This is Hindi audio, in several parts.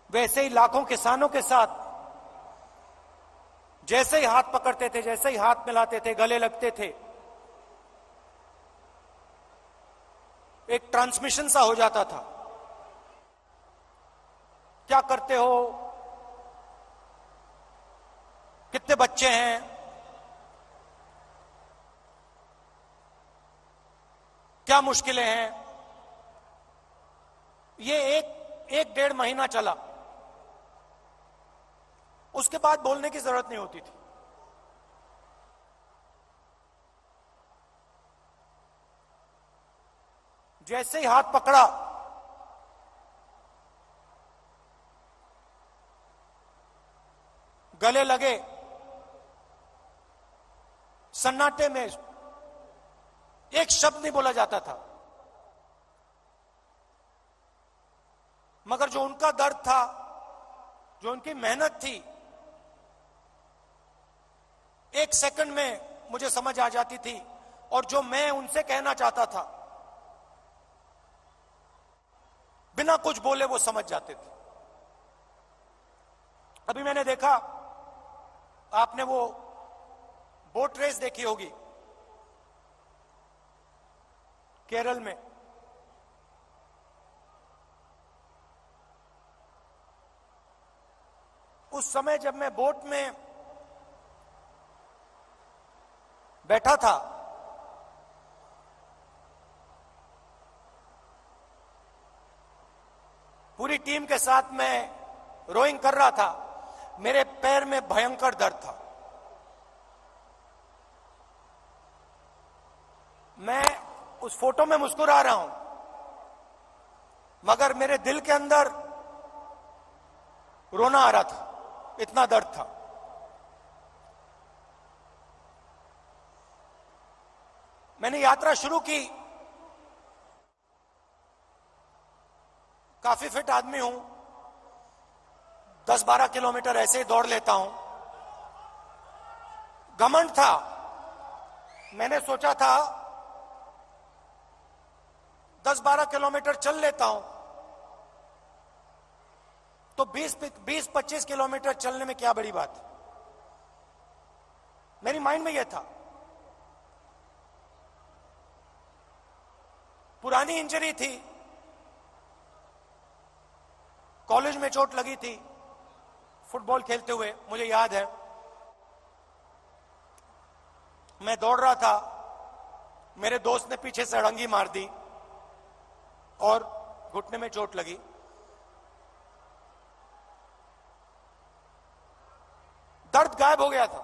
वैसे ही लाखों किसानों के साथ जैसे ही हाथ पकड़ते थे, जैसे ही हाथ मिलाते थे, गले लगते थे, एक ट्रांसमिशन सा हो जाता था। क्या करते हो, कितने बच्चे हैं, क्या मुश्किलें हैं। ये एक डेढ़ महीना चला, उसके बाद बोलने की जरूरत नहीं होती थी। जैसे ही हाथ पकड़ा, गले लगे, सन्नाटे में एक शब्द नहीं बोला जाता था। मगर जो उनका दर्द था, जो उनकी मेहनत थी, एक सेकंड में मुझे समझ आ जाती थी। और जो मैं उनसे कहना चाहता था, बिना कुछ बोले वो समझ जाते थे। अभी मैंने देखा, आपने वो बोट रेस देखी होगी केरल में। उस समय जब मैं बोट में बैठा था, पूरी टीम के साथ मैं रोइंग कर रहा था, मेरे पैर में भयंकर दर्द था। मैं उस फोटो में मुस्कुरा रहा हूं, मगर मेरे दिल के अंदर रोना आ रहा था, इतना दर्द था। मैंने यात्रा शुरू की, काफी फिट आदमी हूं, 10-12 किलोमीटर ऐसे ही दौड़ लेता हूं। घमंड था, मैंने सोचा था 10-12 किलोमीटर चल लेता हूं तो 20-25 किलोमीटर चलने में क्या बड़ी बात है। मेरी माइंड में यह था। पुरानी इंजरी थी, कॉलेज में चोट लगी थी फुटबॉल खेलते हुए, मुझे याद है। मैं दौड़ रहा था, मेरे दोस्त ने पीछे से अड़ंगी मार दी और घुटने में चोट लगी। दर्द गायब हो गया था,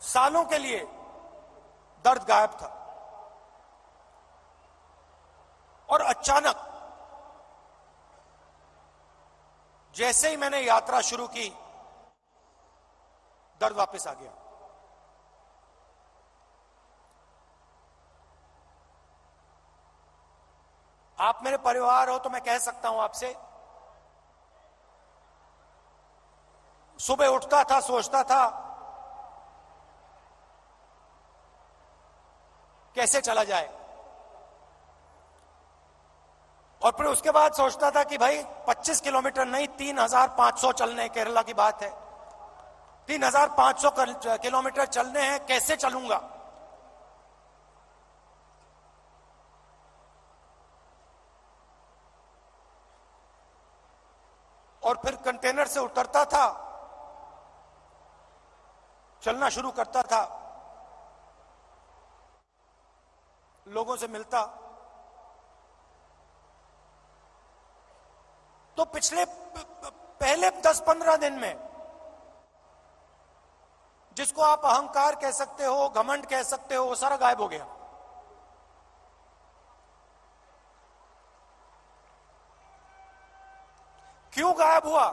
सालों के लिए दर्द गायब था। और अचानक जैसे ही मैंने यात्रा शुरू की, दर्द वापस आ गया। आप मेरे परिवार हो तो मैं कह सकता हूं आपसे, सुबह उठता था, सोचता था कैसे चला जाए, और फिर उसके बाद सोचता था कि भाई 25 किलोमीटर नहीं, 3,500 चलने, केरला की बात है, 3,500 किलोमीटर चलने हैं, कैसे चलूंगा। और फिर कंटेनर से उतरता था, चलना शुरू करता था, लोगों से मिलता। तो पिछले पहले 10-15 दिन में, जिसको आप अहंकार कह सकते हो, घमंड कह सकते हो, वो सारा गायब हो गया। क्यों गायब हुआ?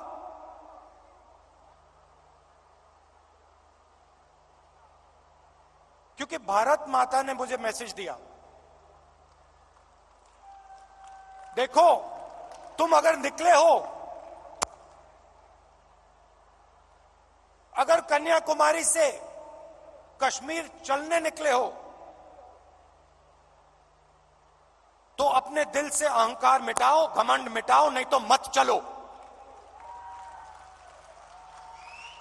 क्योंकि भारत माता ने मुझे मैसेज दिया, देखो तुम अगर निकले हो, अगर कन्याकुमारी से कश्मीर चलने निकले हो, तो अपने दिल से अहंकार मिटाओ, घमंड मिटाओ, नहीं तो मत चलो।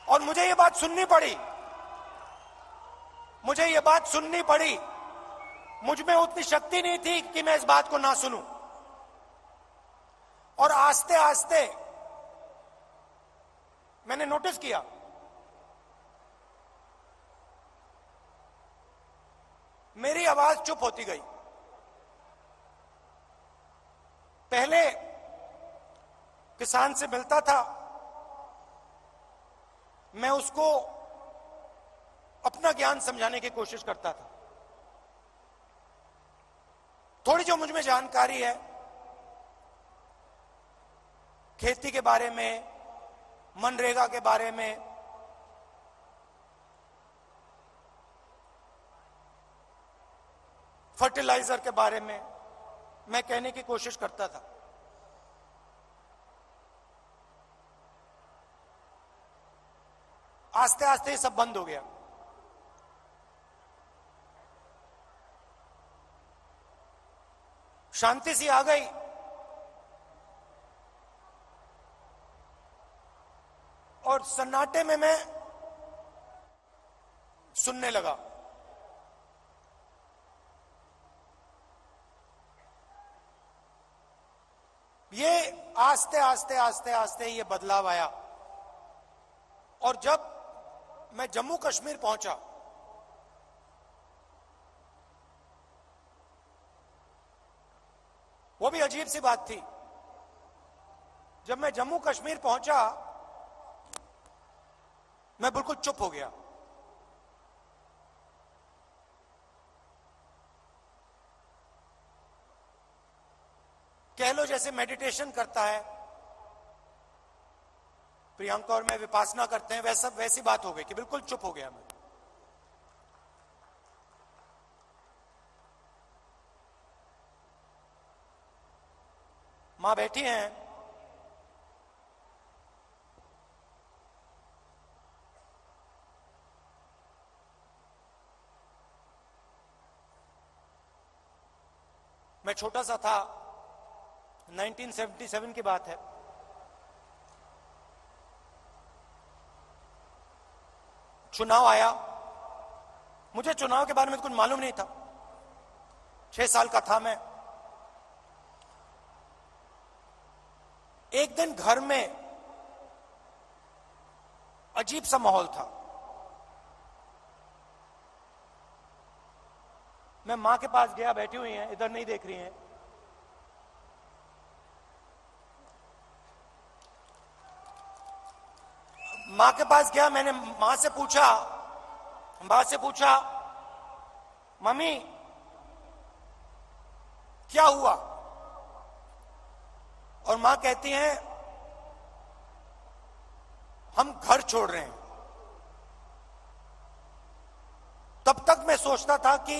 और मुझे ये बात सुननी पड़ी, मुझे ये बात सुननी पड़ी। मुझ में उतनी शक्ति नहीं थी कि मैं इस बात को ना सुनूं। और आस्ते आस्ते मैंने नोटिस किया, मेरी आवाज चुप होती गई। पहले किसान से मिलता था, मैं उसको अपना ज्ञान समझाने की कोशिश करता था। थोड़ी जो मुझ में जानकारी है खेती के बारे में, मनरेगा के बारे में, फर्टिलाइजर के बारे में, मैं कहने की कोशिश करता था। आस्ते आस्ते ये सब बंद हो गया। शांति सी आ गई। और सन्नाटे में मैं सुनने लगा। ये आस्ते आस्ते आस्ते आस्ते ये बदलाव आया। और जब मैं जम्मू कश्मीर पहुंचा, वो भी अजीब सी बात थी। जब मैं जम्मू कश्मीर पहुंचा, मैं बिल्कुल चुप हो गया। कह लो जैसे मेडिटेशन करता है प्रियंका और मैं, विपासना करते हैं, वैसी बात हो गई कि बिल्कुल चुप हो गया मैं। मां बैठी हैं, मैं छोटा सा था, 1977 की बात है। चुनाव आया, मुझे चुनाव के बारे में कुछ मालूम नहीं था। 6 साल का था मैं। एक दिन घर में अजीब सा माहौल था। मैं मां के पास गया, बैठी हुई हैं, इधर नहीं देख रही हैं। मां के पास गया, मैंने मां से पूछा मम्मी क्या हुआ? और मां कहती हैं हम घर छोड़ रहे हैं। तब तक मैं सोचता था कि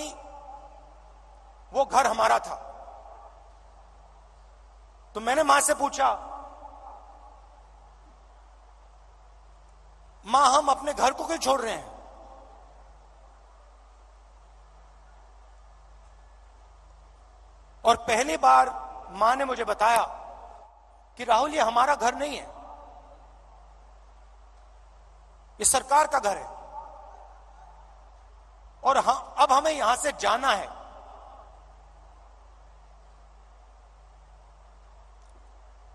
वो घर हमारा था। तो मैंने मां से पूछा, मां हम अपने घर को क्यों छोड़ रहे हैं? और पहली बार मां ने मुझे बताया कि राहुल ये हमारा घर नहीं है, ये सरकार का घर है और अब हमें यहां से जाना है।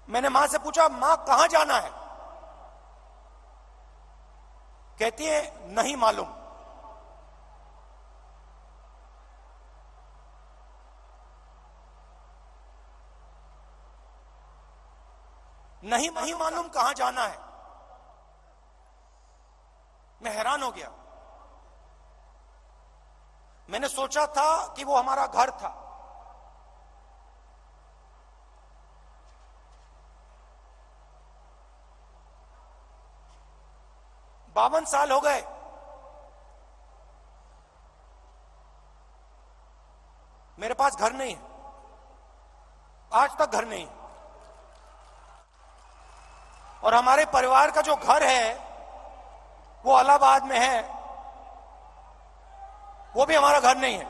मैंने मां से पूछा, मां कहां जाना है? कहती है नहीं मालूम। नहीं मालूम कहां जाना है। मैं हैरान हो गया। मैंने सोचा था कि वो हमारा घर था। बावन साल हो गए। मेरे पास घर नहीं है, आज तक घर नहीं है। और हमारे परिवार का जो घर है वो इलाहाबाद में है, वो भी हमारा घर नहीं है।